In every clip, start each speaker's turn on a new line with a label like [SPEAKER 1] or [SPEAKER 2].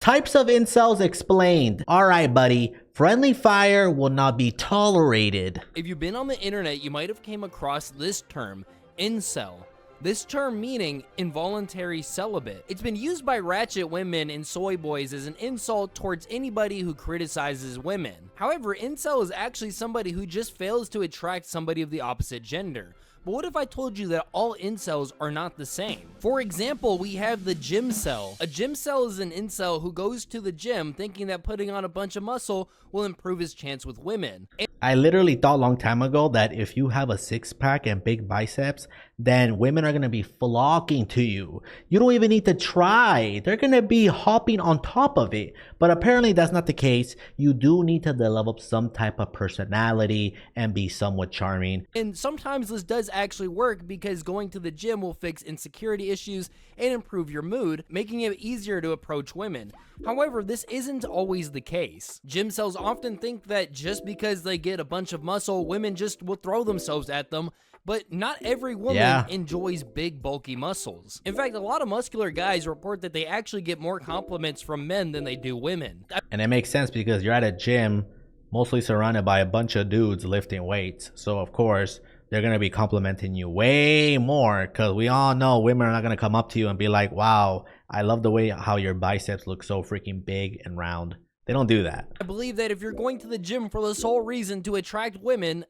[SPEAKER 1] Types of incels explained. Alright, buddy. Friendly fire will not be tolerated.
[SPEAKER 2] If you've been on the internet, you might have came across this term, incel. This term meaning involuntary celibate. It's been used by ratchet women and soy boys as an insult towards anybody who criticizes women. However, incel is actually somebody who just fails to attract somebody of the opposite gender. But what if I told you that all incels are not the same? For example, we have the gym cell. A gym cell is an incel who goes to the gym thinking that putting on a bunch of muscle will improve his chance with women.
[SPEAKER 1] I literally thought a long time ago that if you have a six-pack and big biceps, then women are going to be flocking to you. You don't even need to try. They're going to be hopping on top of it. But apparently that's not the case. You do need to develop some type of personality and be somewhat charming.
[SPEAKER 2] And sometimes this does actually work because going to the gym will fix insecurity issues and improve your mood, making it easier to approach women. However, this isn't always the case. Gym cells often think that just because they get a bunch of muscle, women just will throw themselves at them, but not every woman enjoys big, bulky muscles. In fact, a lot of muscular guys report that they actually get more compliments from men than they do women.
[SPEAKER 1] And it makes sense because you're at a gym mostly surrounded by a bunch of dudes lifting weights. So, of course, they're going to be complimenting you way more because we all know women are not going to come up to you and be like, wow, I love the way how your biceps look so freaking big and round. They don't do that.
[SPEAKER 2] I believe that if you're going to the gym for the sole reason to attract women,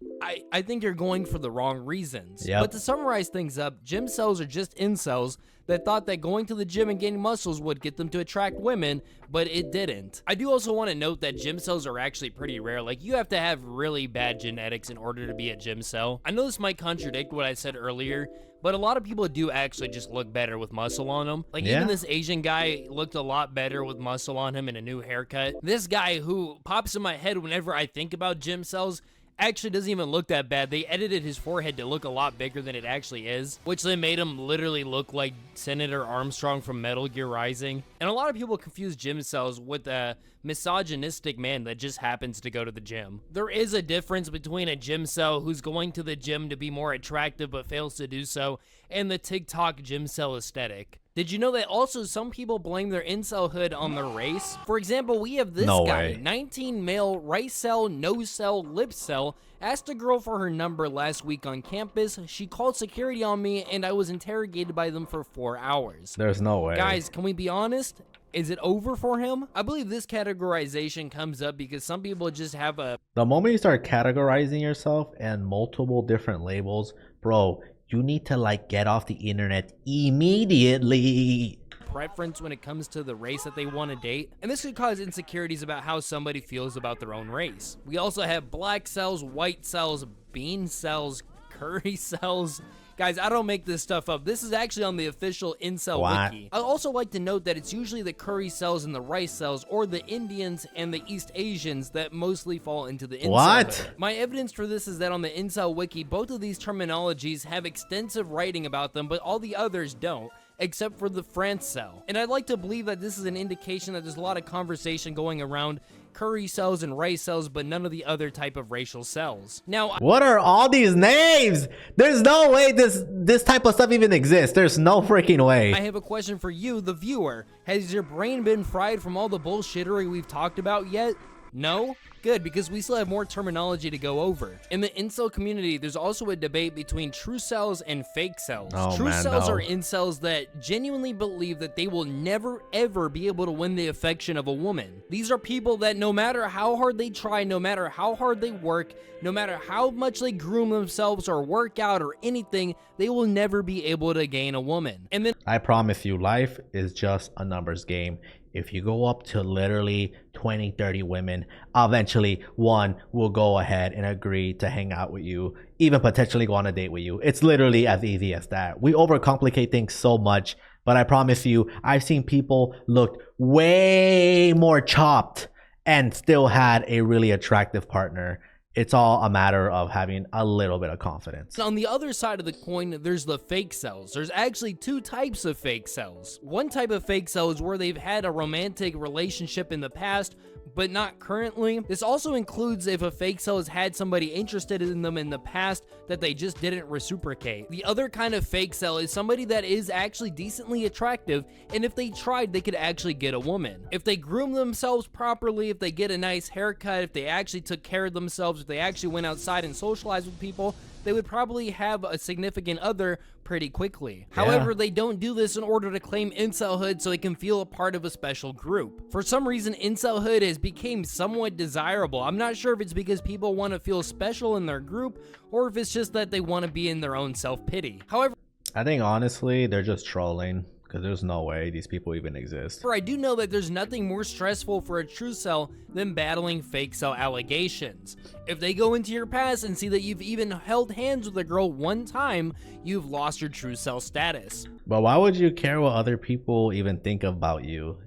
[SPEAKER 2] I think you're going for the wrong reasons.
[SPEAKER 1] Yep.
[SPEAKER 2] But to summarize things up, gym cells are just incels that thought that going to the gym and gaining muscles would get them to attract women, but it didn't. I do also want to note that gym cells are actually pretty rare. Like, you have to have really bad genetics in order to be a gym cell. I know this might contradict what I said earlier, but a lot of people do actually just look better with muscle on them. Like, even this Asian guy looked a lot better with muscle on him and a new haircut. This guy who pops in my head whenever I think about gym cells actually doesn't even look that bad. They edited his forehead to look a lot bigger than it actually is, which then made him literally look like Senator Armstrong from Metal Gear Rising. And a lot of people confuse gym cells with a misogynistic man that just happens to go to the gym. There is a difference between a gym cell who's going to the gym to be more attractive but fails to do so, and the TikTok gym cell aesthetic. Did you know that also some people blame their incelhood on their race? For example, we have this guy, 19 male, right cell, no cell, lip cell, asked a girl for her number last week on campus. She called security on me and I was interrogated by them for 4 hours.
[SPEAKER 1] There's no way.
[SPEAKER 2] Guys, can we be honest? Is it over for him? I believe this categorization comes up because some people just have
[SPEAKER 1] The moment you start categorizing yourself and multiple different labels, bro, you need to like get off the internet immediately.
[SPEAKER 2] Preference when it comes to the race that they want to date, and this could cause insecurities about how somebody feels about their own race. We also have black cells, white cells, bean cells, curry cells. Guys, I don't make this stuff up. This is actually on the official Incel wiki. I'd also like to note that it's usually the curry cells and the rice cells, or the Indians and the East Asians, that mostly fall into the Incel. My evidence for this is that on the Incel wiki, both of these terminologies have extensive writing about them, but all the others don't, except for the France cell. And I'd like to believe that this is an indication that there's a lot of conversation going around curry cells and rice cells, but none of the other type of racial cells. Now,
[SPEAKER 1] what are all these names? There's no way this type of stuff even exists. There's no freaking way.
[SPEAKER 2] I have a question for you, the viewer. Has your brain been fried from all the bullshittery we've talked about yet? No? Good, because we still have more terminology to go over. In the incel community, there's also a debate between true cells and fake cells. True cells are incels that genuinely believe that they will never ever be able to win the affection of a woman. These are people that no matter how hard they try, no matter how hard they work, no matter how much they groom themselves or work out or anything, they will never be able to gain a woman. And then
[SPEAKER 1] I promise you, life is just a numbers game. If you go up to literally 20, 30 women, eventually one will go ahead and agree to hang out with you, even potentially go on a date with you. It's literally as easy as that. We overcomplicate things so much, but I promise you, I've seen people look way more chopped and still had a really attractive partner. It's all a matter of having a little bit of confidence.
[SPEAKER 2] On the other side of the coin, there's the fake cells. There's actually two types of fake cells. One type of fake cell is where they've had a romantic relationship in the past, but not currently. This also includes if a fake cell has had somebody interested in them in the past that they just didn't reciprocate. The other kind of fake cell is somebody that is actually decently attractive, and if they tried, they could actually get a woman. If they groom themselves properly, if they get a nice haircut, if they actually took care of themselves, if they actually went outside and socialized with people, they would probably have a significant other pretty quickly.
[SPEAKER 1] Yeah.
[SPEAKER 2] However, they don't do this in order to claim incelhood so they can feel a part of a special group. For some reason, incelhood has become somewhat desirable. I'm not sure if it's because people want to feel special in their group or if it's just that they want to be in their own self-pity. However,
[SPEAKER 1] I think honestly, they're just trolling because there's no way these people even exist.
[SPEAKER 2] I do know that there's nothing more stressful for a true cell than battling fake cell allegations. If they go into your past and see that you've even held hands with a girl one time, you've lost your true cell status.
[SPEAKER 1] But why would you care what other people even think about you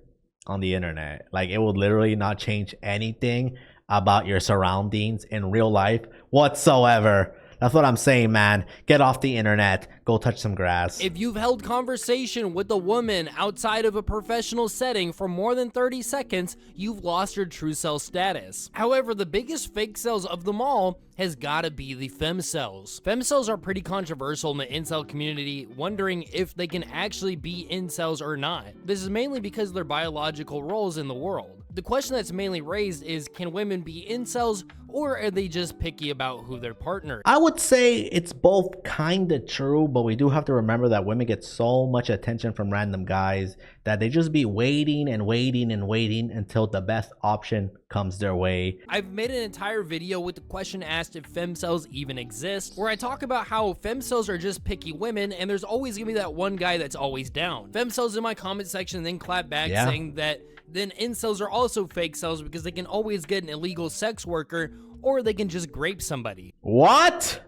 [SPEAKER 1] on the internet? Like, it would literally not change anything about your surroundings in real life whatsoever. That's what I'm saying, man. Get off the internet. Go touch some grass.
[SPEAKER 2] If you've held conversation with a woman outside of a professional setting for more than 30 seconds, you've lost your true cell status. However, the biggest fake cells of them all has gotta be the femcells. Femcells are pretty controversial in the incel community, wondering if they can actually be incels or not. This is mainly because of their biological roles in the world. The question that's mainly raised is, can women be incels, or are they just picky about who their partner is?
[SPEAKER 1] I would say it's both kind of true, but we do have to remember that women get so much attention from random guys that they just be waiting and waiting and waiting until the best option comes their way.
[SPEAKER 2] I've made an entire video with the question asked if femcells even exist, where I talk about how femcells are just picky women and there's always gonna be that one guy that's always down. Femcells in my comment section then clap back saying that then incels are also fake cells because they can always get an illegal sex worker or they can just grape somebody.
[SPEAKER 1] What?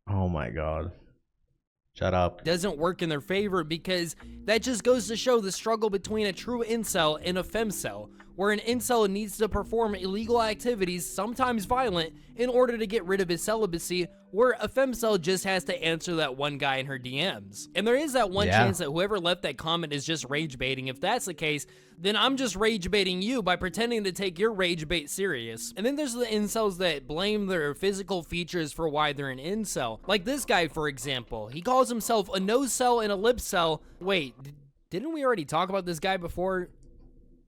[SPEAKER 1] Oh my god. Shut up.
[SPEAKER 2] Doesn't work in their favor because that just goes to show the struggle between a true incel and a femcel, where an incel needs to perform illegal activities, sometimes violent, in order to get rid of his celibacy, where a femcel just has to answer that one guy in her DMs. And there is that one chance that whoever left that comment is just rage baiting. If that's the case, then I'm just rage baiting you by pretending to take your rage bait serious. And then there's the incels that blame their physical features for why they're an incel. Like this guy, for example. He calls himself a nose cell and a lip cell. Wait, didn't we already talk about this guy before?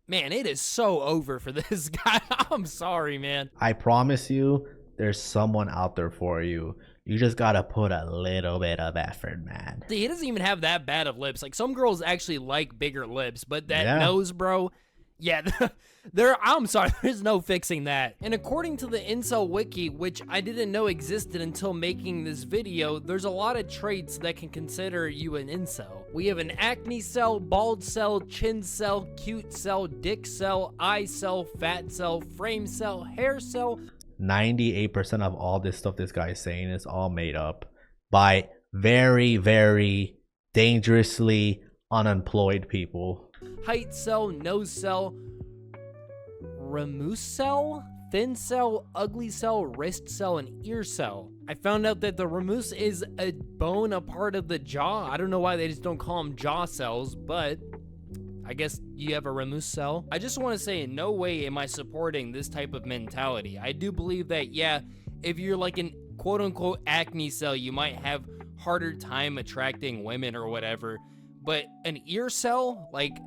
[SPEAKER 2] Man, it is so over for this guy. I'm sorry, man.
[SPEAKER 1] I promise you, there's someone out there for you. You just gotta put a little bit of effort, man.
[SPEAKER 2] He doesn't even have that bad of lips. Like, some girls actually like bigger lips, but that nose, bro, yeah, I'm sorry, there's no fixing that. And according to the Incel Wiki, which I didn't know existed until making this video, there's a lot of traits that can consider you an incel. We have an acne cell, bald cell, chin cell, cute cell, dick cell, eye cell, fat cell, frame cell, hair cell.
[SPEAKER 1] 98% of all this stuff this guy is saying is all made up by very, very dangerously unemployed people.
[SPEAKER 2] Height cell, nose cell, remousse cell, thin cell, ugly cell, wrist cell, and ear cell. I found out that the remousse is a bone, a part of the jaw. I don't know why they just don't call them jaw cells, but I guess you have a remousse cell. I just want to say, in no way am I supporting this type of mentality. I do believe that, yeah, if you're like an quote-unquote acne cell, you might have harder time attracting women or whatever. But an ear cell, like,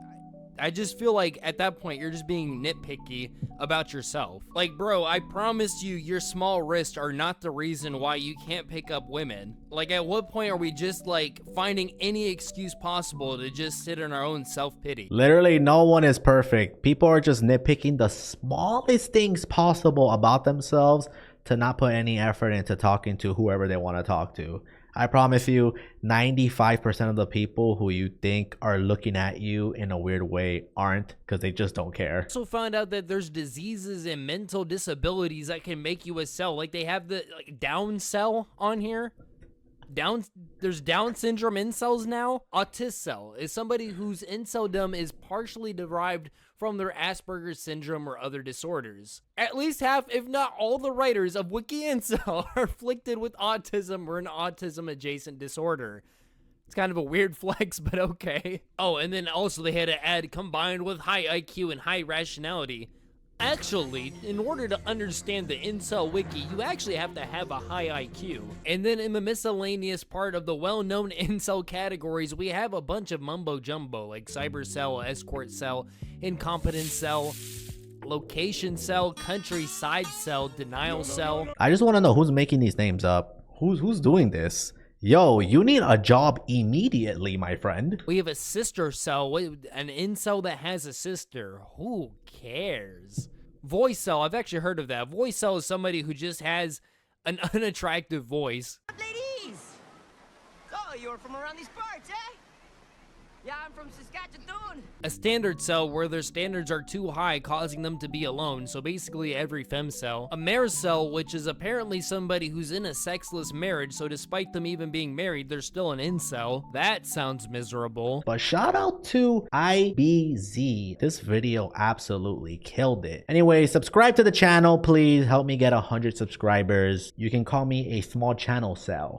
[SPEAKER 2] I just feel like at that point you're just being nitpicky about yourself. Like, bro, I promise you your small wrists are not the reason why you can't pick up women. Like, at what point are we just like finding any excuse possible to just sit in our own self-pity?
[SPEAKER 1] Literally no one is perfect. People are just nitpicking the smallest things possible about themselves to not put any effort into talking to whoever they want to talk to. I promise you, 95% of the people who you think are looking at you in a weird way aren't, because they just don't care.
[SPEAKER 2] Also found out that there's diseases and mental disabilities that can make you a cell. Like, they have the Down cell on here. There's Down syndrome incels now. Autist cell is somebody whose inceldom is partially derived from their Asperger's syndrome or other disorders. At least half, if not all, the writers of Wiki Incel are afflicted with autism or an autism-adjacent disorder. It's kind of a weird flex, but okay. Oh, and then also they had to add combined with high IQ and high rationality. Actually, in order to understand the incel wiki, you actually have to have a high IQ. And then in the miscellaneous part of the well-known incel categories, we have a bunch of mumbo jumbo like cyber cell, escort cell, incompetent cell, location cell, countryside cell, denial cell.
[SPEAKER 1] I just want to know who's making these names up. Who's doing this? Yo, you need a job immediately, my friend.
[SPEAKER 2] We have a sister cell, an incel that has a sister. Who cares? Voice cell, I've actually heard of that. Voice cell is somebody who just has an unattractive voice.
[SPEAKER 3] Ladies! So, you're from around these parts, eh? Yeah, I'm from Saskatchewan.
[SPEAKER 2] A standard cell where their standards are too high, causing them to be alone, so basically every femcel. A mare cell, which is apparently somebody who's in a sexless marriage, so despite them even being married, they're still an incel. That sounds miserable.
[SPEAKER 1] But shout out to IBZ. This video absolutely killed it. Anyway, subscribe to the channel, please. Help me get 100 subscribers. You can call me a small channel cell.